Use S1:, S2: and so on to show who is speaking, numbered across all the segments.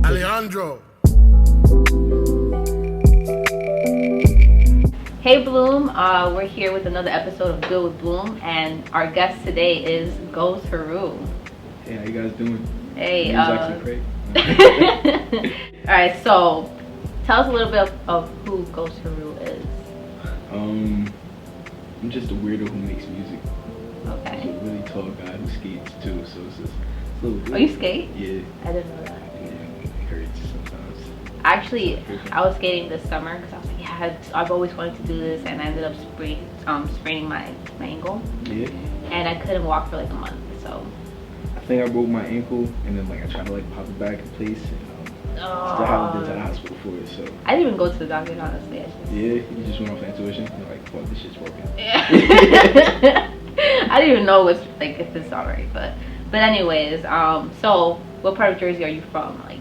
S1: Alejandro.
S2: Hey Bloom, we're here with another episode of Good with Bloom, and our guest today is Ghosheru.
S3: Hey, how you guys doing?
S2: Hey,
S3: actually great.
S2: Alright, so tell us a little bit of who Ghosheru is.
S3: I'm just a weirdo who makes music.
S2: Okay.
S3: He's a really tall guy who skates too, so it's just a little weird.
S2: Oh, you skate?
S3: Yeah.
S2: I didn't know that.
S3: Yeah, it hurts sometimes.
S2: Actually, I was skating this summer because I was like, yeah, I've always wanted to do this, and I ended up spraining my ankle.
S3: Yeah.
S2: And I couldn't walk for like a month, so.
S3: I think I broke my ankle, and then like I tried to like pop it back in place, and still haven't been to the hospital for it. So.
S2: I didn't even go to the doctor, honestly.
S3: Yeah, you just went off intuition. You're like, fuck, this shit's broken.
S2: Yeah. I didn't even know what's like if it's alright, but anyways, so what part of Jersey are you from? Like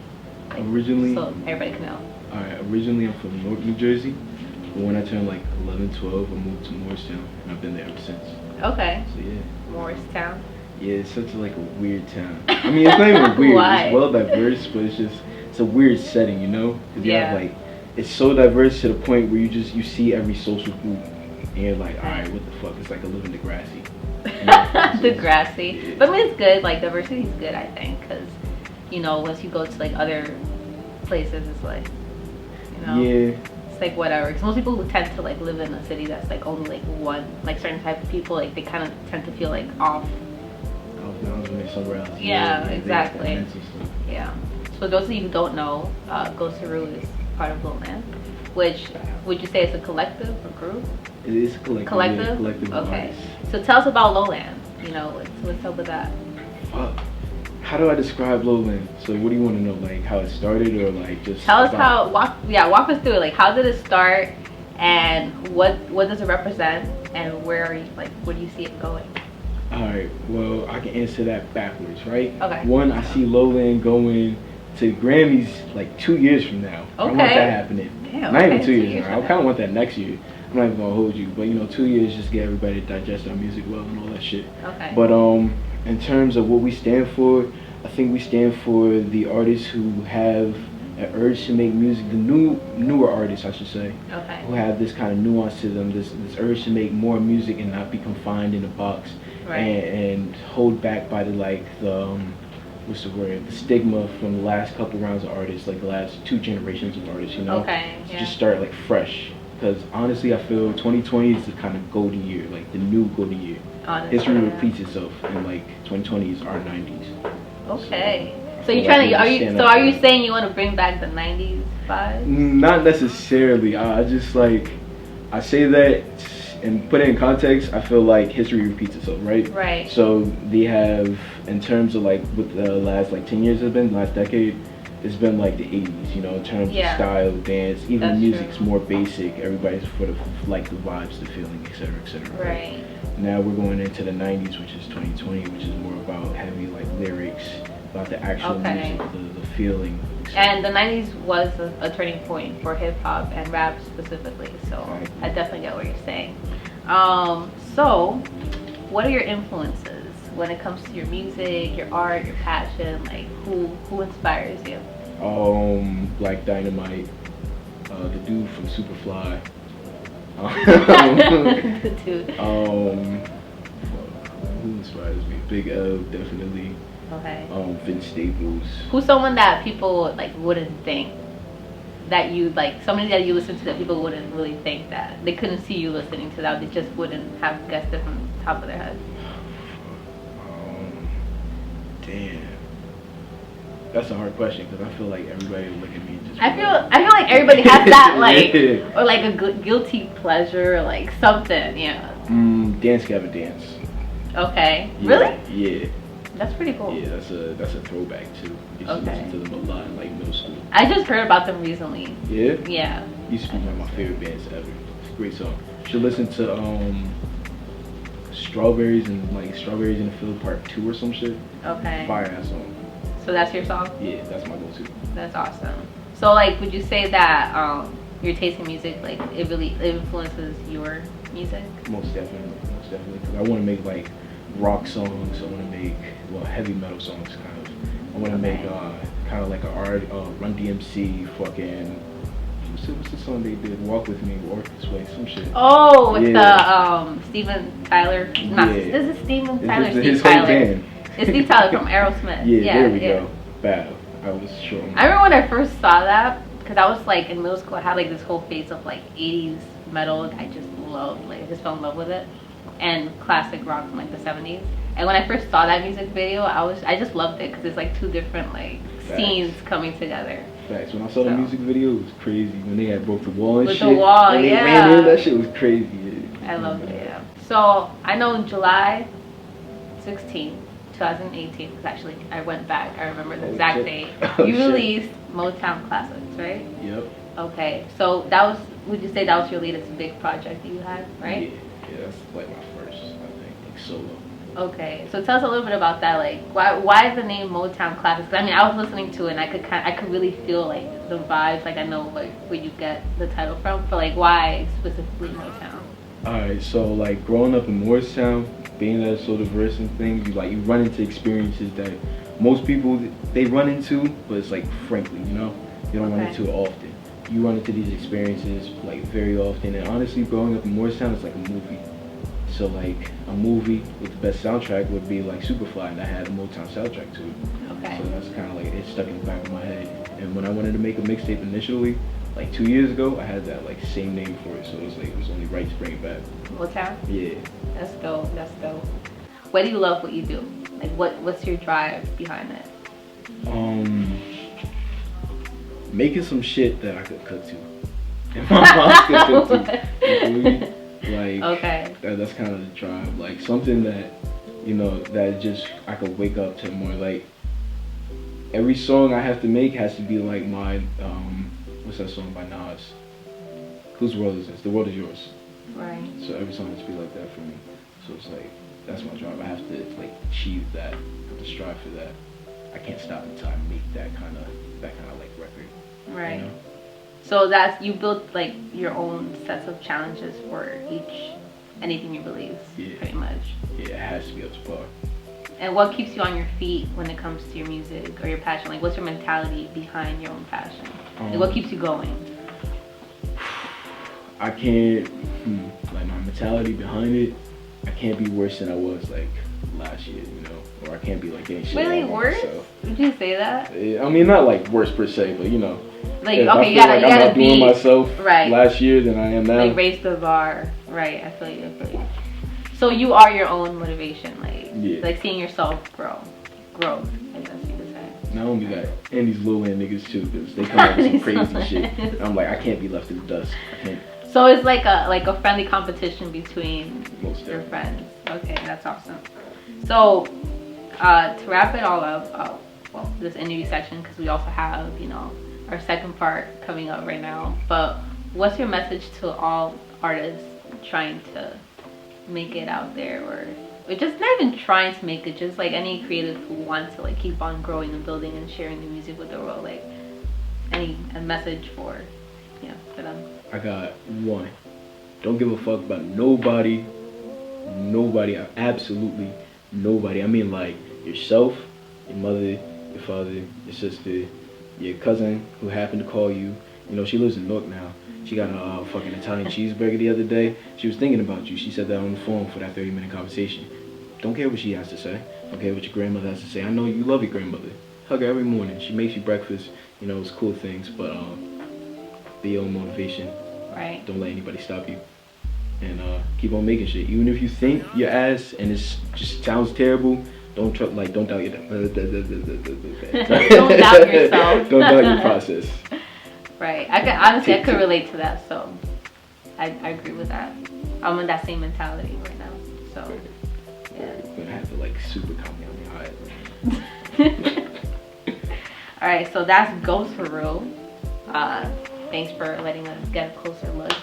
S3: originally,
S2: so everybody can know.
S3: Alright, originally I'm from North New Jersey, but when I turned like 11, 12, I moved to Morristown, and I've been there ever since.
S2: Okay.
S3: So yeah.
S2: Morristown.
S3: Yeah, it's such like a weird town. I mean, it's not even weird.
S2: Why?
S3: It's well diverse, but it's a weird setting, you know? Because you have like, it's so diverse to the point where you see every social group, and you're like, all right, what the fuck? It's like a living Degrassi. You know?
S2: Degrassi.
S3: Yeah.
S2: But I mean, it's good. Like diversity is good, I think, because you know once you go to like other places, it's like, you know,
S3: yeah,
S2: it's like whatever. Because most people who tend to like live in a city that's like only like one, like certain type of people, like they kind of tend to feel like off.
S3: Somewhere else.
S2: Yeah, exactly. Yeah. So those of you who don't know, Ghosheru is part of Lowland, which would you say is a collective or group?
S3: It is a collective.
S2: Collective?
S3: Yeah, collective
S2: Okay.
S3: artists.
S2: So tell us about Lowland. You know, what's up with that?
S3: How do I describe Lowland? So what do you want to know? Like how it started, or like just
S2: tell us walk us through it. Like how did it start, and what does it represent, and where are you, like where do you see it going?
S3: Alright, well I can answer that backwards, right?
S2: Okay.
S3: One, I see Lowland going to Grammys like 2 years from now.
S2: Okay.
S3: I want that happening.
S2: Damn,
S3: Not
S2: okay,
S3: even 2 years
S2: 2 years
S3: now. I kind of want that next year. I'm not even gonna hold you, but you know, 2 years just get everybody to digest our music well and all that shit.
S2: Okay.
S3: But in terms of what we stand for, I think we stand for the artists who have an urge to make music, the newer artists, I should say,
S2: okay,
S3: who have this kind of nuance to them, this urge to make more music and not be confined in a box,
S2: right,
S3: and hold back by the what's the word, the stigma from the last couple rounds of artists, like the last 2 generations of artists, you know.
S2: Okay. Yeah.
S3: Just start like fresh, because honestly I feel 2020 is the kind of golden year, like the new golden year.
S2: Honestly,
S3: History
S2: yeah.
S3: repeats itself, and like 2020 is our 90s.
S2: Okay. So
S3: feel
S2: you're trying
S3: like
S2: to are you saying you want to bring back the 90s vibe?
S3: Not necessarily. I just like, I say that and put it in context. I feel like history repeats itself, right?
S2: Right.
S3: So they have, in terms of like what the last like 10 years have been, last decade, it's been like the 80s, you know, in terms of style, dance, even
S2: That's
S3: the music's
S2: true.
S3: more basic. Everybody's for the like the vibes, the feeling, etc., etc.
S2: Right.
S3: Now we're going into the 90s, which is 2020, which is more about heavy like lyrics, about the actual music, the feeling.
S2: And the 90s was a turning point for hip hop and rap specifically, so
S3: Right.
S2: I definitely get what you're saying. So what are your influences when it comes to your music, your art, your passion? Like who inspires you?
S3: Black Dynamite, the dude from Superfly.
S2: The dude.
S3: Who inspires me? Big L, definitely.
S2: Okay.
S3: Vince Staples.
S2: Who's someone that people like wouldn't think that you like, somebody that you listen to that people wouldn't really think that they couldn't see you listening to that, they just wouldn't have guessed it from the top of their head?
S3: Damn. That's a hard question because I feel like everybody would look at me and just.
S2: I feel like everybody has that like or like a guilty pleasure or like something, yeah.
S3: Dance Gavin Dance.
S2: Okay.
S3: Yeah,
S2: Really?
S3: Yeah.
S2: That's pretty cool.
S3: Yeah, that's a throwback too. I used to listen to them a lot in like middle school.
S2: I just heard about them recently.
S3: Yeah?
S2: Yeah.
S3: Used to be one of my favorite bands ever. It's a great song. You should listen to Strawberries in the Field Part 2 or some shit.
S2: Okay.
S3: Fire ass song.
S2: So that's your song?
S3: Yeah, that's my go-to.
S2: That's awesome. So like would you say that your taste in music, like it really influences your music?
S3: Most definitely. Because I want to make like rock songs. I want to make heavy metal songs kind of. I want to make kind of like a Run DMC fucking. What's the song they did? Walk With Me, Walk This Way, some shit.
S2: Oh, with the Steven Tyler. Not,
S3: Yeah.
S2: This is Steven Tyler.
S3: His
S2: Steve
S3: whole
S2: Tyler.
S3: band.
S2: It's Steve Tyler from Aerosmith.
S3: There we go. Bad. I was sure.
S2: I remember when I first saw that, because I was like in middle school. I had like this whole phase of like 80s metal. I just loved. Like I just fell in love with it, and classic rock from like the 70s. And when I first saw that music video, I just loved it because it's like two different like scenes coming together.
S3: Facts. When I saw the music video, it was crazy. When they had broke the wall and
S2: with
S3: shit.
S2: The wall,
S3: and they ran in, that shit was crazy. Yeah.
S2: I loved it. Yeah. So I know July 16, 2018. Because actually I went back. I remember the exact date. You released Motown Classics, right?
S3: Yep.
S2: Okay. So that was. Would you say that was your latest big project that you had, right?
S3: Yeah. That's like my first, I think, like solo.
S2: Okay, so tell us a little bit about that. Like, why the name Motown Classics? I mean, I was listening to it, and I could really feel like the vibes. Like, I know like where you get the title from, but like, why specifically Motown?
S3: Alright, so like growing up in Morristown, being that so diverse and things, you run into experiences that most people they run into, but it's like frankly, you don't run into it often. You run into these experiences like very often, and honestly, growing up in Morristown, it's like a movie. So like a movie with the best soundtrack would be like Superfly, and I had a Motown soundtrack to it.
S2: Okay.
S3: So that's kind of like it stuck in the back of my head. And when I wanted to make a mixtape initially, like 2 years ago, I had that like same name for it. So it was only right to bring it back.
S2: Motown.
S3: Yeah.
S2: That's dope. That's dope. Why do you love what you do? Like what's your drive behind it?
S3: Making some shit that I could cook to. And my mom could cook to. You feel me? Like,
S2: okay.
S3: That's kind of the drive. Like something that, that just I could wake up to more. Like every song I have to make has to be like my what's that song by Nas? Whose world is this? The World Is Yours.
S2: Right.
S3: So every song has to be like that for me. So it's like that's my drive. I have to like achieve that. I have to strive for that. I can't stop until I make that kind of like record.
S2: Right. So you built like your own sets of challenges for anything you release, pretty much. Yeah,
S3: it has to be up to par.
S2: And what keeps you on your feet when it comes to your music or your passion? Like, what's your mentality behind your own passion? Like, what keeps you going?
S3: I can't, like my mentality behind it, I can't be worse than I was like last year, or I can't be like getting shit.
S2: Really worse? Would you say that?
S3: I mean, not like worse per se, but
S2: like,
S3: if
S2: okay,
S3: I
S2: you gotta,
S3: like
S2: you
S3: I'm
S2: gotta
S3: not doing myself last year than I am now.
S2: Like raise the bar, right? I feel you. So you are your own motivation, like seeing yourself grow, I guess you could say.
S3: Not only that, and these low end niggas too, because they come up with some crazy shit. And I'm like, I can't be left in the dust. I can't.
S2: So it's like a friendly competition between your friends. Okay, that's awesome. So to wrap it all up, well, this interview section, because we also have our second part coming up right now. But what's your message to all artists trying to make it out there, or just not even trying to make it, just like any creative who wants to like keep on growing and building and sharing the music with the world, like a message for them?
S3: I got one. Don't give a fuck about nobody, absolutely nobody. I mean like yourself, your mother, your father, your sister, your cousin who happened to call you. She lives in Newark now. She got a fucking Italian cheeseburger the other day. She was thinking about you. She said that on the phone for that 30-minute conversation. Don't care what she has to say. Don't care what your grandmother has to say. I know you love your grandmother. Hug her every morning. She makes you breakfast. It's cool things, but be your own motivation.
S2: Right.
S3: Don't let anybody stop you. And keep on making shit. Even if you think your ass and it just sounds terrible, don't doubt your don't doubt yourself. Don't doubt your process.
S2: Right. I could relate to that, so I agree with that. I'm in that same mentality right now. So yeah.
S3: You're gonna have to like super calm me on your high.
S2: Alright, so that's Ghosheru. Thanks for letting us get a closer look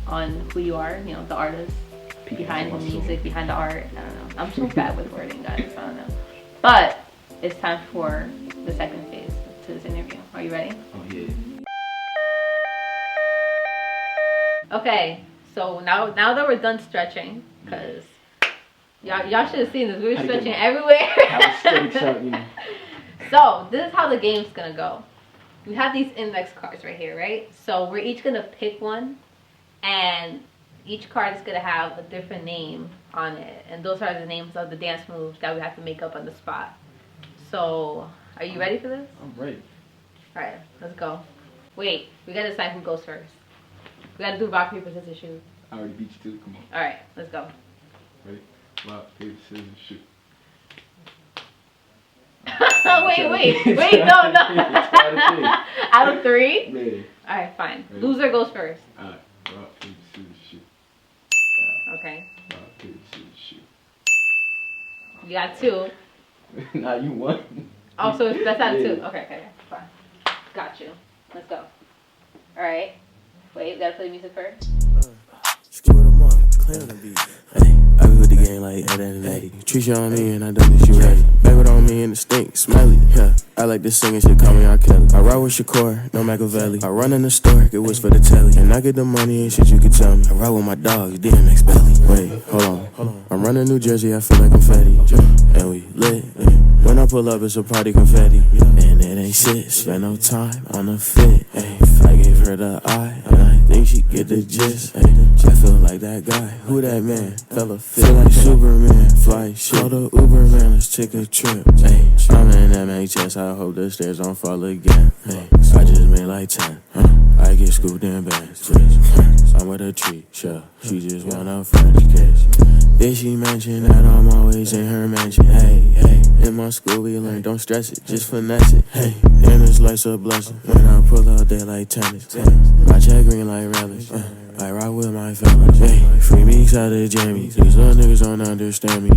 S2: on who you are, the artist behind the music, behind the art. I don't know. I'm so bad with wording, guys. I don't know. But it's time for the second phase to this interview. Are you ready?
S3: Oh yeah.
S2: Okay, so now that we're done stretching, because y'all should have seen this. We were stretching everywhere. So this is how the game's gonna go. We have these index cards right here, right? So we're each gonna pick one, and each card is gonna have a different name on it, and those are the names of the dance moves that we have to make up on the spot. So, are you ready for this?
S3: I'm ready.
S2: All right, let's go. Wait, we gotta decide who goes first. We gotta do rock, paper, scissors, shoot.
S3: I already beat you too. Come on.
S2: All right, let's go.
S3: Ready? Rock, paper, scissors, shoot.
S2: wait, no. Out of 3?
S3: Yeah.
S2: All right, fine.
S3: Ready?
S2: Loser goes first.
S3: All right. Rock, paper, scissors, shoot.
S2: Okay.
S3: Rock, paper, scissors, shoot.
S2: You got 2.
S3: Nah, you won.
S2: Oh, so that's out of 2.
S3: Yeah.
S2: Okay, fine. Got you. Let's go. All right. Wait, we gotta play the music first.
S1: Hey, I be with the game like Ed and Eddie. Treat you on me and I don't get you ready. Baby on me and the stink, smelly. Yeah, I like this singing shit, call me R. Kelly. I ride with Shakur, no Machiavelli. I run in the store, get what's for the telly. And I get the money and shit you can tell me. I ride with my dogs, DMX belly. Wait, hold on. I'm running New Jersey, I feel like confetti. And we lit. When I pull up, it's a party confetti. And it ain't shit, spend no time on the fit. Ay, I gave her the eye, and I think she get the gist. Ay, I feel like that guy, who that man? Fella feel like Superman, fly shit. Call the Uber man, let's take a trip. Ay, I'm in MHS, I hope the stairs don't fall again. Ay, I just made like 10. I get scooped in bands. I'm with a tree, sure. She just want a French kiss. Did she mention that I'm always in her mansion? Hey, in my school we learn, don't stress it, just finesse it. Hey, and it's life's a blessing. When I pull out, they like tennis. I check green like relish. I ride with my fellas. Hey, free me out of Jamie. These little niggas don't understand me.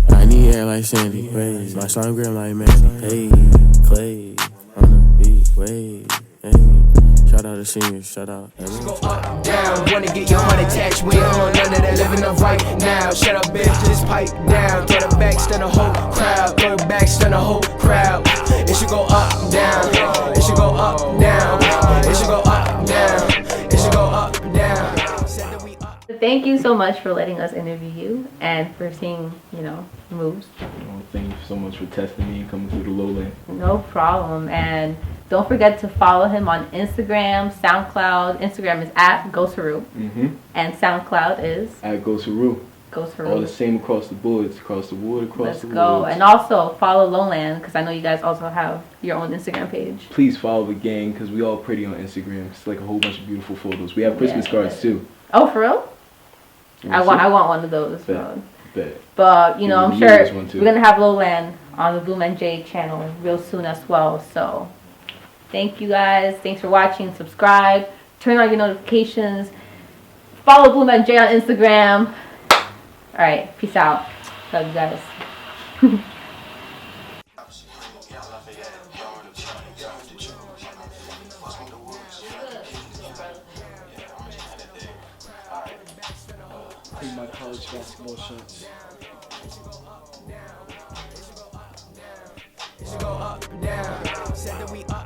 S1: I need air like Sandy. My slime grim like Mandy. Hey, Clay, on the beat, wait, hey. Shout out to seniors, shout out.
S4: Go up, down, wanna get your heart attached. We on none of that living up right now. Shut up, bitch, just pipe down. Throw the back, stun the whole crowd. Throw the back, stun the whole crowd. It should go up, down. It should go up, down. It should go up, down. It should go up, down.
S2: Thank you so much for letting us interview you and for seeing, moves.
S3: Well, thank you so much for testing me and coming through the lowland.
S2: No problem. And don't forget to follow him on Instagram, SoundCloud. Instagram is at Ghosheru. And SoundCloud is
S3: at Ghosheru.
S2: Ghosheru.
S3: All the same across the board. It's across the board, across the board.
S2: Let's go. And also follow Lowland because I know you guys also have your own Instagram page.
S3: Please follow the gang because we all pretty on Instagram. It's like a whole bunch of beautiful photos. We have Christmas cards too.
S2: Oh, for real? I want one of those.
S3: Bet.
S2: But I'm sure
S3: we're
S2: gonna have Lowland on the Bloom and J channel real soon as well. So thank you guys. Thanks for watching. Subscribe. Turn on your notifications. Follow Bloom and J on Instagram. All right. Peace out. Love you guys.
S5: In my college basketball shorts.
S4: It should go up, down. Said that we up.